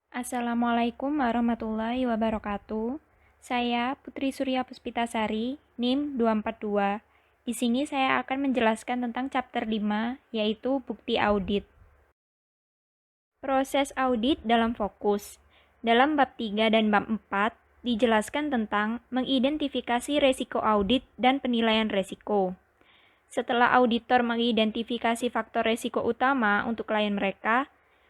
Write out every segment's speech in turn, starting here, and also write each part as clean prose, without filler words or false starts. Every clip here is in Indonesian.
Assalamualaikum warahmatullahi wabarakatuh. Saya Putri Surya Puspitasari, NIM 242. Di sini saya akan menjelaskan tentang chapter 5, yaitu bukti audit. Proses audit dalam fokus. Dalam bab 3 dan bab 4, dijelaskan tentang mengidentifikasi resiko audit dan penilaian resiko. Setelah auditor mengidentifikasi faktor resiko utama untuk klien mereka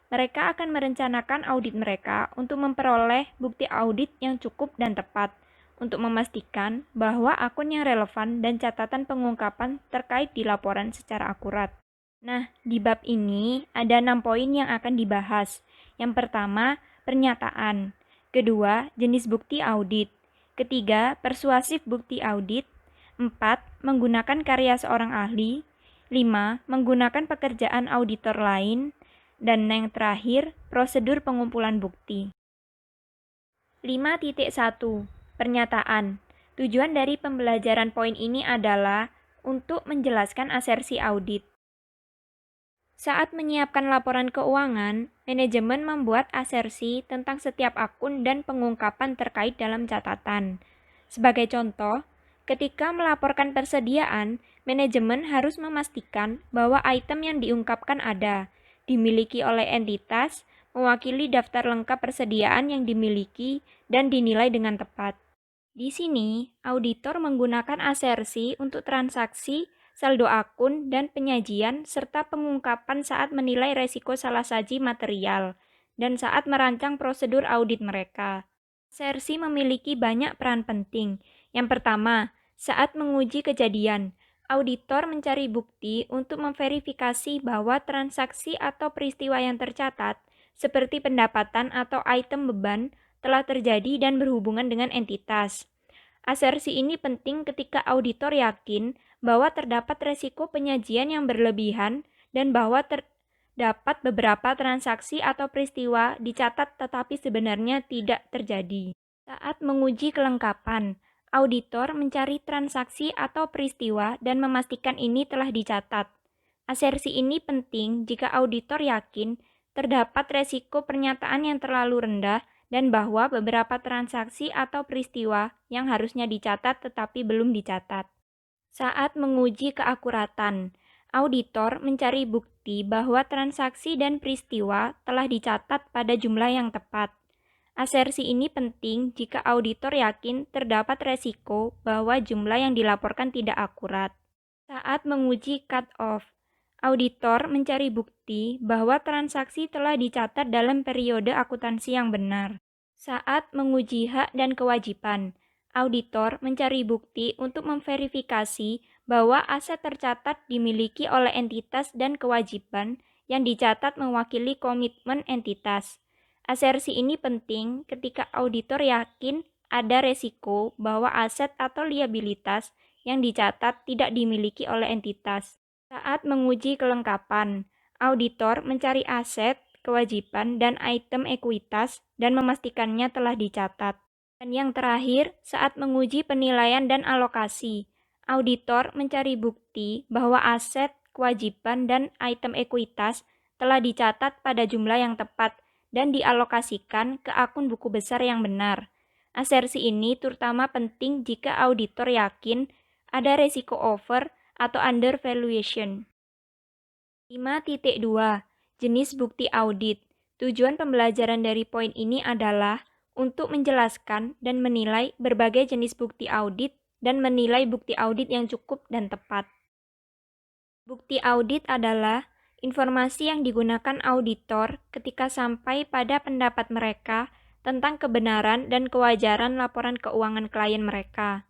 akan merencanakan audit mereka untuk memperoleh bukti audit yang cukup dan tepat untuk memastikan bahwa akun yang relevan dan catatan pengungkapan terkait di laporan secara akurat. Nah, di bab ini ada 6 poin yang akan dibahas. Yang pertama, pernyataan. Kedua, jenis bukti audit. Ketiga, persuasif bukti audit. 4. Menggunakan karya seorang ahli. 5. Menggunakan pekerjaan auditor lain. Dan yang terakhir, prosedur pengumpulan bukti. 5.1. Pernyataan. Tujuan dari pembelajaran poin ini adalah untuk menjelaskan asersi audit. Saat menyiapkan laporan keuangan, manajemen membuat asersi tentang setiap akun dan pengungkapan terkait dalam catatan. Sebagai contoh, ketika melaporkan persediaan, manajemen harus memastikan bahwa item yang diungkapkan ada, dimiliki oleh entitas, mewakili daftar lengkap persediaan yang dimiliki, dan dinilai dengan tepat. Di sini, auditor menggunakan asersi untuk transaksi, saldo akun, dan penyajian, serta pengungkapan saat menilai resiko salah saji material, dan saat merancang prosedur audit mereka. Asersi memiliki banyak peran penting. Yang pertama, saat menguji kejadian, auditor mencari bukti untuk memverifikasi bahwa transaksi atau peristiwa yang tercatat, seperti pendapatan atau item beban, telah terjadi dan berhubungan dengan entitas. Asersi ini penting ketika auditor yakin bahwa terdapat resiko penyajian yang berlebihan dan bahwa terdapat beberapa transaksi atau peristiwa dicatat tetapi sebenarnya tidak terjadi. Saat menguji kelengkapan, auditor mencari transaksi atau peristiwa dan memastikan ini telah dicatat. Asersi ini penting jika auditor yakin terdapat resiko pernyataan yang terlalu rendah dan bahwa beberapa transaksi atau peristiwa yang harusnya dicatat tetapi belum dicatat. Saat menguji keakuratan, auditor mencari bukti bahwa transaksi dan peristiwa telah dicatat pada jumlah yang tepat. Asersi ini penting jika auditor yakin terdapat resiko bahwa jumlah yang dilaporkan tidak akurat. Saat menguji cut-off, auditor mencari bukti bahwa transaksi telah dicatat dalam periode akuntansi yang benar. Saat menguji hak dan kewajiban, auditor mencari bukti untuk memverifikasi bahwa aset tercatat dimiliki oleh entitas dan kewajiban yang dicatat mewakili komitmen entitas. Asersi ini penting ketika auditor yakin ada resiko bahwa aset atau liabilitas yang dicatat tidak dimiliki oleh entitas. Saat menguji kelengkapan, auditor mencari aset, kewajiban, dan item ekuitas dan memastikannya telah dicatat. Dan yang terakhir, saat menguji penilaian dan alokasi, auditor mencari bukti bahwa aset, kewajiban, dan item ekuitas telah dicatat pada jumlah yang tepat dan dialokasikan ke akun buku besar yang benar. Asersi ini terutama penting jika auditor yakin ada resiko over atau undervaluation. 5.2. Jenis bukti audit. Tujuan pembelajaran dari poin ini adalah untuk menjelaskan dan menilai berbagai jenis bukti audit dan menilai bukti audit yang cukup dan tepat. Bukti audit adalah informasi yang digunakan auditor ketika sampai pada pendapat mereka tentang kebenaran dan kewajaran laporan keuangan klien mereka.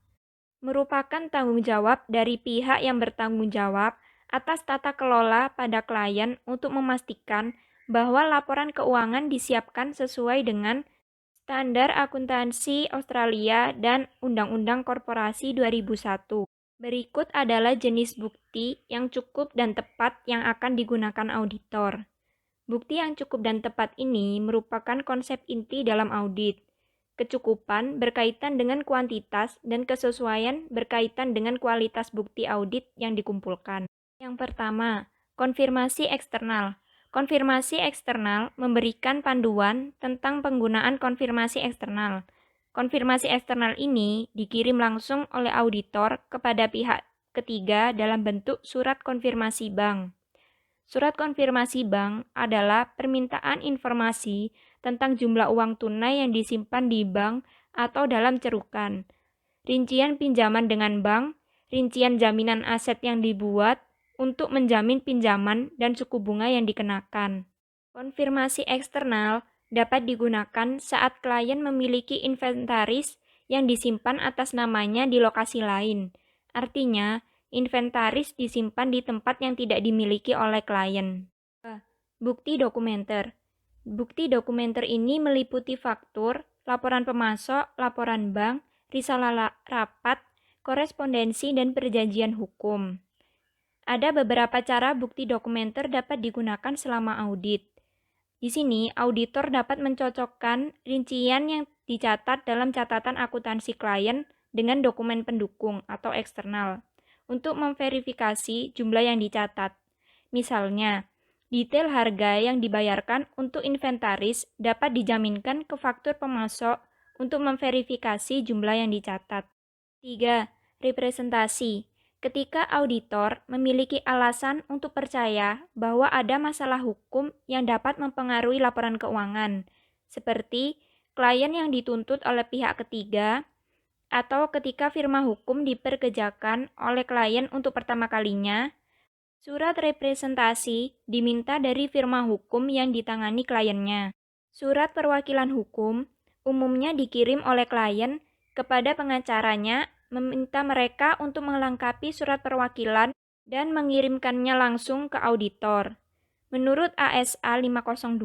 Merupakan tanggung jawab dari pihak yang bertanggung jawab atas tata kelola pada klien untuk memastikan bahwa laporan keuangan disiapkan sesuai dengan standar akuntansi Australia dan Undang-Undang Korporasi 2001. Berikut adalah jenis bukti yang cukup dan tepat yang akan digunakan auditor. Bukti yang cukup dan tepat ini merupakan konsep inti dalam audit. Kecukupan berkaitan dengan kuantitas dan kesesuaian berkaitan dengan kualitas bukti audit yang dikumpulkan. Yang pertama, konfirmasi eksternal. Konfirmasi eksternal memberikan panduan tentang penggunaan konfirmasi eksternal. Konfirmasi eksternal ini dikirim langsung oleh auditor kepada pihak ketiga dalam bentuk surat konfirmasi bank. Surat konfirmasi bank adalah permintaan informasi tentang jumlah uang tunai yang disimpan di bank atau dalam cerukan, rincian pinjaman dengan bank, rincian jaminan aset yang dibuat untuk menjamin pinjaman dan suku bunga yang dikenakan. Konfirmasi eksternal dapat digunakan saat klien memiliki inventaris yang disimpan atas namanya di lokasi lain. Artinya, inventaris disimpan di tempat yang tidak dimiliki oleh klien. Bukti dokumenter. Bukti dokumenter ini meliputi faktur, laporan pemasok, laporan bank, risalah rapat, korespondensi, dan perjanjian hukum. Ada beberapa cara bukti dokumenter dapat digunakan selama audit. Di sini, auditor dapat mencocokkan rincian yang dicatat dalam catatan akuntansi klien dengan dokumen pendukung atau eksternal untuk memverifikasi jumlah yang dicatat. Misalnya, detail harga yang dibayarkan untuk inventaris dapat dijaminkan ke faktur pemasok untuk memverifikasi jumlah yang dicatat. 3. Representasi. Ketika auditor memiliki alasan untuk percaya bahwa ada masalah hukum yang dapat mempengaruhi laporan keuangan, seperti klien yang dituntut oleh pihak ketiga, atau ketika firma hukum diperkerjakan oleh klien untuk pertama kalinya, surat representasi diminta dari firma hukum yang ditangani kliennya. Surat perwakilan hukum umumnya dikirim oleh klien kepada pengacaranya, meminta mereka untuk melengkapi surat perwakilan dan mengirimkannya langsung ke auditor. Menurut ASA 502,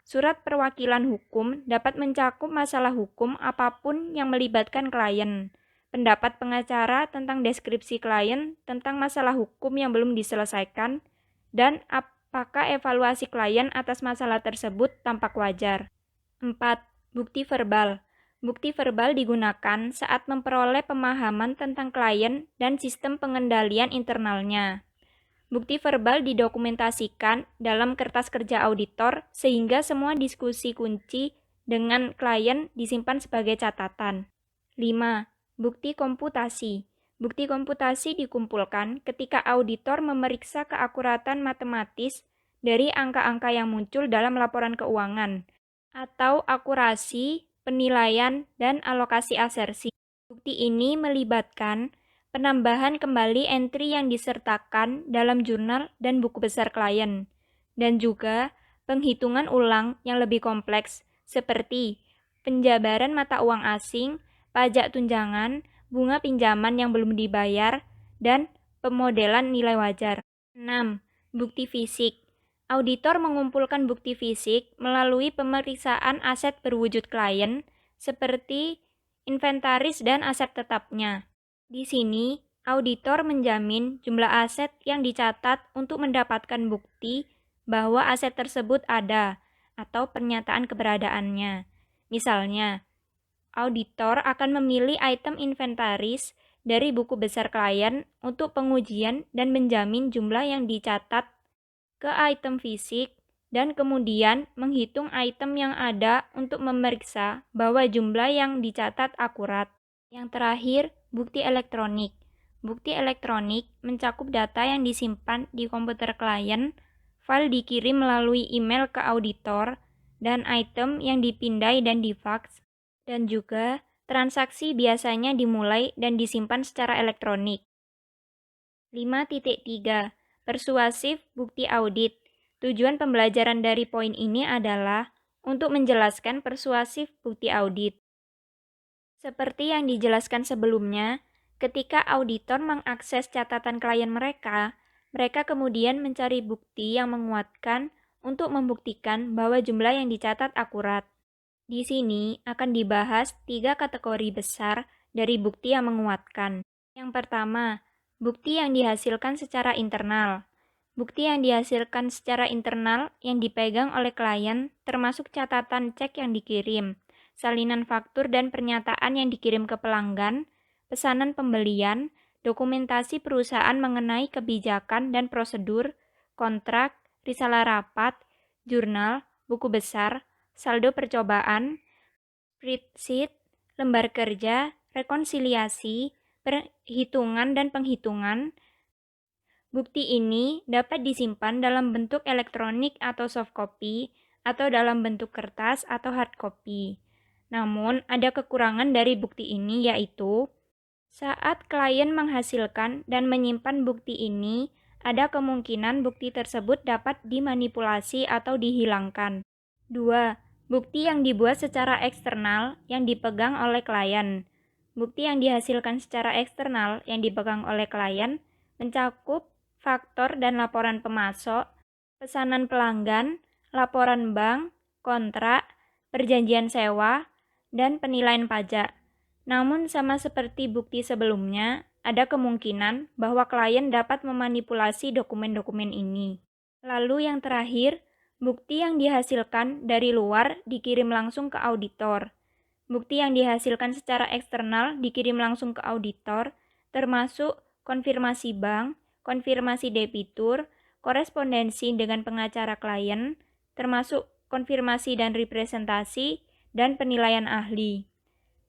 surat perwakilan hukum dapat mencakup masalah hukum apapun yang melibatkan klien, pendapat pengacara tentang deskripsi klien tentang masalah hukum yang belum diselesaikan, dan apakah evaluasi klien atas masalah tersebut tampak wajar. 4. Bukti verbal. Bukti verbal digunakan saat memperoleh pemahaman tentang klien dan sistem pengendalian internalnya. Bukti verbal didokumentasikan dalam kertas kerja auditor sehingga semua diskusi kunci dengan klien disimpan sebagai catatan. 5. Bukti komputasi. Bukti komputasi dikumpulkan ketika auditor memeriksa keakuratan matematis dari angka-angka yang muncul dalam laporan keuangan atau akurasi penilaian, dan alokasi asersi. Bukti ini melibatkan penambahan kembali entry yang disertakan dalam jurnal dan buku besar klien, dan juga penghitungan ulang yang lebih kompleks seperti penjabaran mata uang asing, pajak tunjangan, bunga pinjaman yang belum dibayar, dan pemodelan nilai wajar. 6. Bukti fisik. Auditor mengumpulkan bukti fisik melalui pemeriksaan aset berwujud klien, seperti inventaris dan aset tetapnya. Di sini, auditor menjamin jumlah aset yang dicatat untuk mendapatkan bukti bahwa aset tersebut ada, atau pernyataan keberadaannya. Misalnya, auditor akan memilih item inventaris dari buku besar klien untuk pengujian dan menjamin jumlah yang dicatat ke item fisik, dan kemudian menghitung item yang ada untuk memeriksa bahwa jumlah yang dicatat akurat. Yang terakhir, bukti elektronik. Bukti elektronik mencakup data yang disimpan di komputer klien, file dikirim melalui email ke auditor, dan item yang dipindai dan difaks, dan juga transaksi biasanya dimulai dan disimpan secara elektronik. 5.3. Persuasif bukti audit. Tujuan pembelajaran dari poin ini adalah untuk menjelaskan persuasif bukti audit. Seperti yang dijelaskan sebelumnya, ketika auditor mengakses catatan klien mereka, mereka kemudian mencari bukti yang menguatkan untuk membuktikan bahwa jumlah yang dicatat akurat. Di sini akan dibahas 3 kategori besar dari bukti yang menguatkan. Yang pertama, bukti yang dihasilkan secara internal. Bukti yang dihasilkan secara internal yang dipegang oleh klien termasuk catatan cek yang dikirim, salinan faktur dan pernyataan yang dikirim ke pelanggan, pesanan pembelian, dokumentasi perusahaan mengenai kebijakan dan prosedur, kontrak, risalah rapat, jurnal, buku besar, saldo percobaan, spreadsheet, lembar kerja, rekonsiliasi, perhitungan dan penghitungan. Bukti ini dapat disimpan dalam bentuk elektronik atau soft copy, atau dalam bentuk kertas atau hard copy. Namun, ada kekurangan dari bukti ini, yaitu saat klien menghasilkan dan menyimpan bukti ini, ada kemungkinan bukti tersebut dapat dimanipulasi atau dihilangkan. 2. Bukti yang dibuat secara eksternal yang dipegang oleh klien. Bukti yang dihasilkan secara eksternal yang dipegang oleh klien mencakup faktor dan laporan pemasok, pesanan pelanggan, laporan bank, kontrak, perjanjian sewa, dan penilaian pajak. Namun sama seperti bukti sebelumnya, ada kemungkinan bahwa klien dapat memanipulasi dokumen-dokumen ini. Lalu yang terakhir, bukti yang dihasilkan dari luar dikirim langsung ke auditor. Bukti yang dihasilkan secara eksternal dikirim langsung ke auditor, termasuk konfirmasi bank, konfirmasi debitur, korespondensi dengan pengacara klien, termasuk konfirmasi dan representasi, dan penilaian ahli.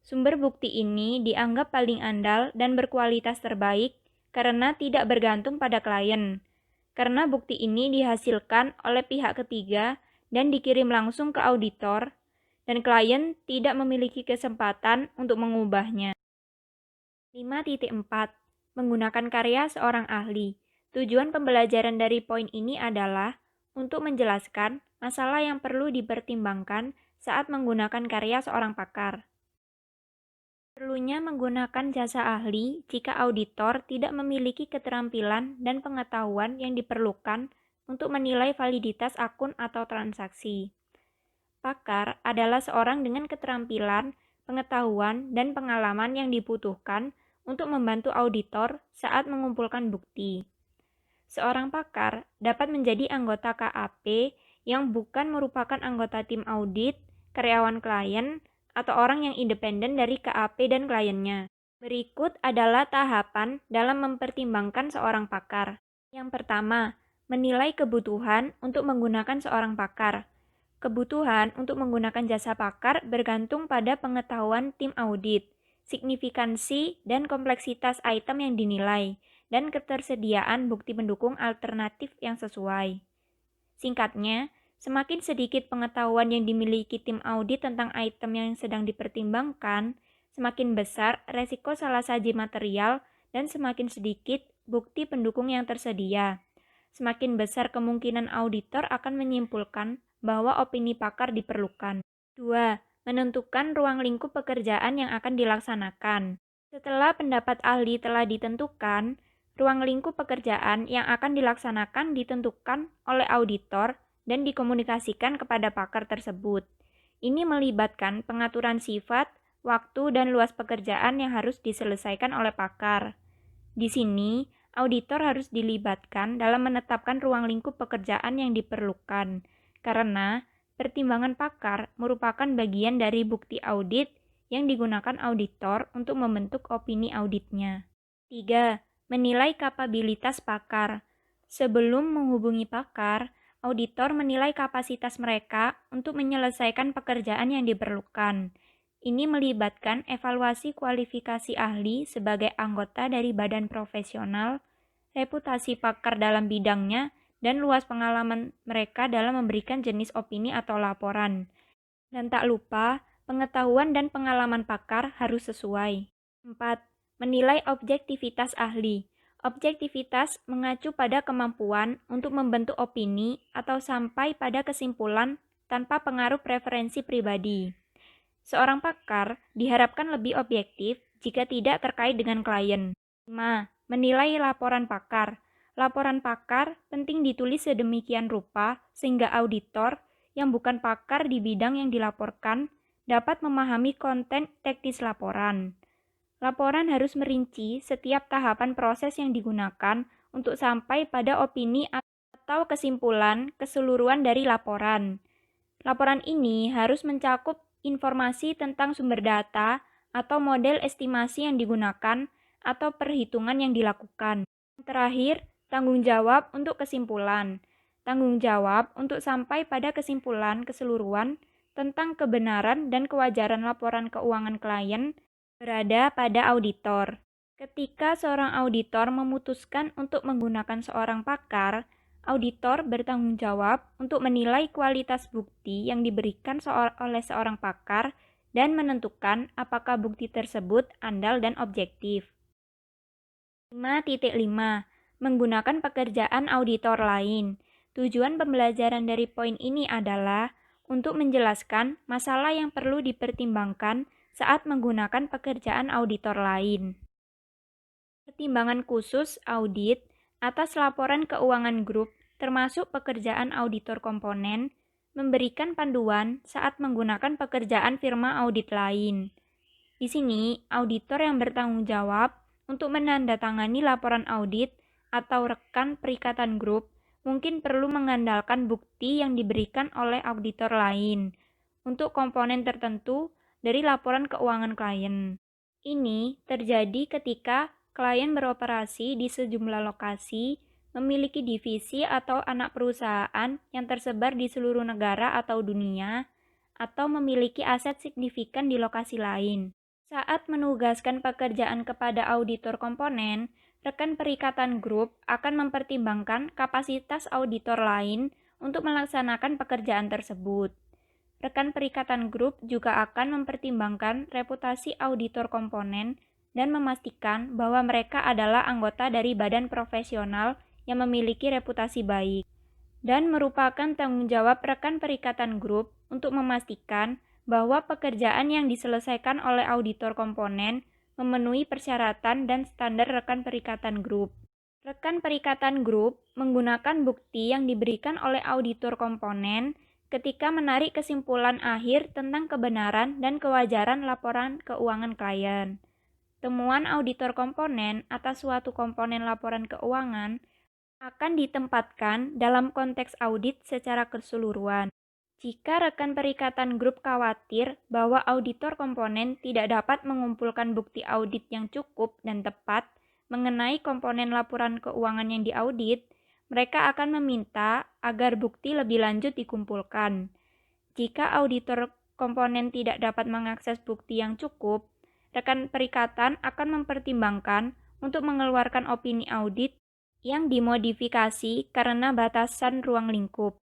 Sumber bukti ini dianggap paling andal dan berkualitas terbaik karena tidak bergantung pada klien. Karena bukti ini dihasilkan oleh pihak ketiga dan dikirim langsung ke auditor, dan klien tidak memiliki kesempatan untuk mengubahnya. 5.4. Menggunakan karya seorang ahli. Tujuan pembelajaran dari poin ini adalah untuk menjelaskan masalah yang perlu dipertimbangkan saat menggunakan karya seorang pakar. Perlunya menggunakan jasa ahli jika auditor tidak memiliki keterampilan dan pengetahuan yang diperlukan untuk menilai validitas akun atau transaksi. Pakar adalah seorang dengan keterampilan, pengetahuan, dan pengalaman yang dibutuhkan untuk membantu auditor saat mengumpulkan bukti. Seorang pakar dapat menjadi anggota KAP yang bukan merupakan anggota tim audit, karyawan klien, atau orang yang independen dari KAP dan kliennya. Berikut adalah tahapan dalam mempertimbangkan seorang pakar. Yang pertama, menilai kebutuhan untuk menggunakan seorang pakar. Kebutuhan untuk menggunakan jasa pakar bergantung pada pengetahuan tim audit, signifikansi dan kompleksitas item yang dinilai, dan ketersediaan bukti pendukung alternatif yang sesuai. Singkatnya, semakin sedikit pengetahuan yang dimiliki tim audit tentang item yang sedang dipertimbangkan, semakin besar resiko salah saji material dan semakin sedikit bukti pendukung yang tersedia. Semakin besar kemungkinan auditor akan menyimpulkan bahwa opini pakar diperlukan. 2. Menentukan ruang lingkup pekerjaan yang akan dilaksanakan. Setelah pendapat ahli telah ditentukan, ruang lingkup pekerjaan yang akan dilaksanakan ditentukan oleh auditor dan dikomunikasikan kepada pakar tersebut. Ini melibatkan pengaturan sifat, waktu, dan luas pekerjaan yang harus diselesaikan oleh pakar. Di sini, auditor harus dilibatkan dalam menetapkan ruang lingkup pekerjaan yang diperlukan, karena pertimbangan pakar merupakan bagian dari bukti audit yang digunakan auditor untuk membentuk opini auditnya. 3. Menilai kapabilitas pakar. Sebelum menghubungi pakar, auditor menilai kapasitas mereka untuk menyelesaikan pekerjaan yang diperlukan. Ini melibatkan evaluasi kualifikasi ahli sebagai anggota dari badan profesional, reputasi pakar dalam bidangnya, dan luas pengalaman mereka dalam memberikan jenis opini atau laporan. Dan tak lupa, pengetahuan dan pengalaman pakar harus sesuai. 4. Menilai objektivitas ahli. Objektivitas mengacu pada kemampuan untuk membentuk opini atau sampai pada kesimpulan tanpa pengaruh preferensi pribadi. Seorang pakar diharapkan lebih objektif jika tidak terkait dengan klien. 5. Menilai laporan pakar. Laporan pakar penting ditulis sedemikian rupa sehingga auditor yang bukan pakar di bidang yang dilaporkan dapat memahami konten teknis laporan. Laporan harus merinci setiap tahapan proses yang digunakan untuk sampai pada opini atau kesimpulan keseluruhan dari laporan. Laporan ini harus mencakup informasi tentang sumber data atau model estimasi yang digunakan atau perhitungan yang dilakukan. Terakhir, tanggung jawab untuk kesimpulan. tanggung jawab untuk sampai pada kesimpulan keseluruhan tentang kebenaran dan kewajaran laporan keuangan klien berada pada auditor. Ketika seorang auditor memutuskan untuk menggunakan seorang pakar, auditor bertanggung jawab untuk menilai kualitas bukti yang diberikan oleh seorang pakar dan menentukan apakah bukti tersebut andal dan objektif. 5.5. Menggunakan pekerjaan auditor lain. Tujuan pembelajaran dari poin ini adalah untuk menjelaskan masalah yang perlu dipertimbangkan saat menggunakan pekerjaan auditor lain. Pertimbangan khusus audit atas laporan keuangan grup termasuk pekerjaan auditor komponen memberikan panduan saat menggunakan pekerjaan firma audit lain. Di sini, auditor yang bertanggung jawab untuk menandatangani laporan audit atau rekan perikatan grup mungkin perlu mengandalkan bukti yang diberikan oleh auditor lain untuk komponen tertentu dari laporan keuangan klien. Ini terjadi ketika klien beroperasi di sejumlah lokasi, memiliki divisi atau anak perusahaan yang tersebar di seluruh negara atau dunia, atau memiliki aset signifikan di lokasi lain. Saat menugaskan pekerjaan kepada auditor komponen, rekan perikatan grup akan mempertimbangkan kapasitas auditor lain untuk melaksanakan pekerjaan tersebut. Rekan perikatan grup juga akan mempertimbangkan reputasi auditor komponen dan memastikan bahwa mereka adalah anggota dari badan profesional yang memiliki reputasi baik, dan merupakan tanggung jawab rekan perikatan grup untuk memastikan bahwa pekerjaan yang diselesaikan oleh auditor komponen memenuhi persyaratan dan standar rekan perikatan grup. Rekan perikatan grup menggunakan bukti yang diberikan oleh auditor komponen ketika menarik kesimpulan akhir tentang kebenaran dan kewajaran laporan keuangan klien. Temuan auditor komponen atas suatu komponen laporan keuangan akan ditempatkan dalam konteks audit secara keseluruhan. Jika rekan perikatan grup khawatir bahwa auditor komponen tidak dapat mengumpulkan bukti audit yang cukup dan tepat mengenai komponen laporan keuangan yang diaudit, mereka akan meminta agar bukti lebih lanjut dikumpulkan. Jika auditor komponen tidak dapat mengakses bukti yang cukup, rekan perikatan akan mempertimbangkan untuk mengeluarkan opini audit yang dimodifikasi karena batasan ruang lingkup.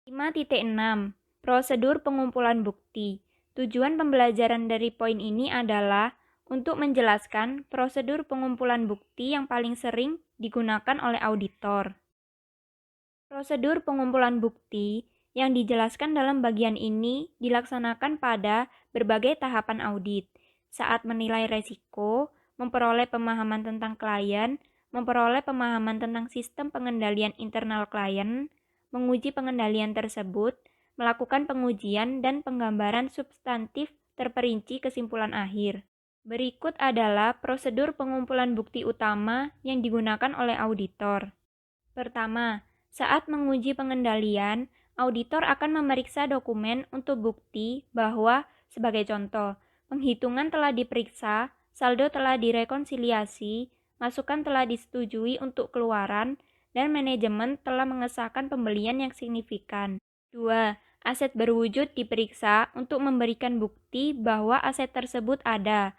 5.6. Prosedur pengumpulan bukti. Tujuan pembelajaran dari poin ini adalah untuk menjelaskan prosedur pengumpulan bukti yang paling sering digunakan oleh auditor. Prosedur pengumpulan bukti yang dijelaskan dalam bagian ini dilaksanakan pada berbagai tahapan audit, saat menilai resiko, memperoleh pemahaman tentang klien, memperoleh pemahaman tentang sistem pengendalian internal klien, menguji pengendalian tersebut, melakukan pengujian dan penggambaran substantif terperinci kesimpulan akhir. Berikut adalah prosedur pengumpulan bukti utama yang digunakan oleh auditor. Pertama, saat menguji pengendalian, auditor akan memeriksa dokumen untuk bukti bahwa, sebagai contoh, penghitungan telah diperiksa, saldo telah direkonsiliasi, masukan telah disetujui untuk keluaran, dan manajemen telah mengesahkan pembelian yang signifikan. 2. Aset berwujud diperiksa untuk memberikan bukti bahwa aset tersebut ada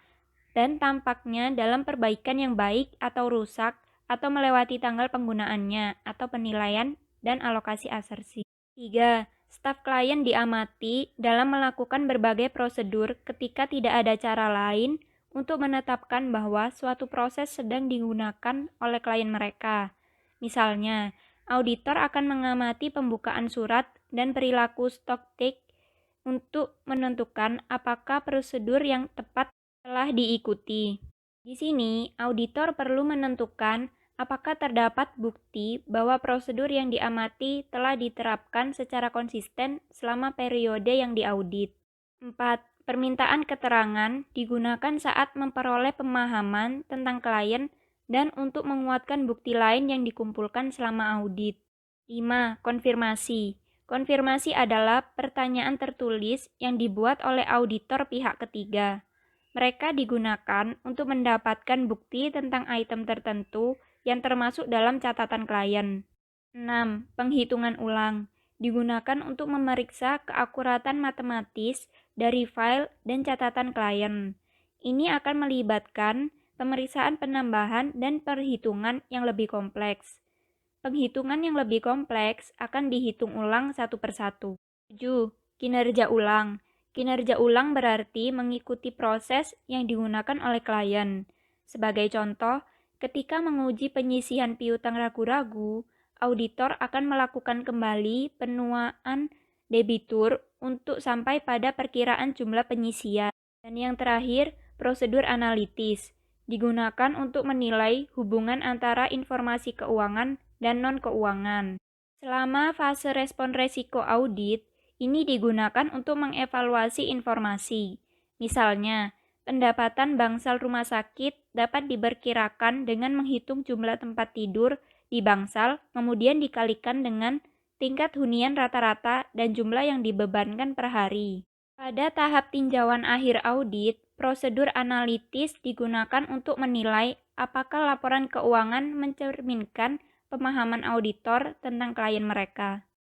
dan tampaknya dalam perbaikan yang baik atau rusak atau melewati tanggal penggunaannya atau penilaian dan alokasi asersi. 3. Staf klien diamati dalam melakukan berbagai prosedur ketika tidak ada cara lain untuk menetapkan bahwa suatu proses sedang digunakan oleh klien mereka. Misalnya, auditor akan mengamati pembukaan surat dan perilaku stock take untuk menentukan apakah prosedur yang tepat telah diikuti. Di sini, auditor perlu menentukan apakah terdapat bukti bahwa prosedur yang diamati telah diterapkan secara konsisten selama periode yang diaudit. 4. Permintaan keterangan digunakan saat memperoleh pemahaman tentang klien dan untuk menguatkan bukti lain yang dikumpulkan selama audit. 5. Konfirmasi. Konfirmasi adalah pertanyaan tertulis yang dibuat oleh auditor pihak ketiga. Mereka digunakan untuk mendapatkan bukti tentang item tertentu yang termasuk dalam catatan klien. 6. Penghitungan ulang. Digunakan untuk memeriksa keakuratan matematis dari file dan catatan klien. Ini akan melibatkan pemeriksaan penambahan dan perhitungan yang lebih kompleks. Penghitungan yang lebih kompleks akan dihitung ulang satu persatu. 7. Kinerja ulang. Kinerja ulang berarti mengikuti proses yang digunakan oleh klien. Sebagai contoh, ketika menguji penyisihan piutang ragu-ragu, auditor akan melakukan kembali penuaan debitur untuk sampai pada perkiraan jumlah penyisian. Dan yang terakhir, prosedur analitis. Digunakan untuk menilai hubungan antara informasi keuangan dan non-keuangan. Selama fase respon resiko audit, ini digunakan untuk mengevaluasi informasi. Misalnya, pendapatan bangsal rumah sakit dapat diperkirakan dengan menghitung jumlah tempat tidur di bangsal, kemudian dikalikan dengan tingkat hunian rata-rata dan jumlah yang dibebankan per hari. Pada tahap tinjauan akhir audit, prosedur analitis digunakan untuk menilai apakah laporan keuangan mencerminkan pemahaman auditor tentang klien mereka.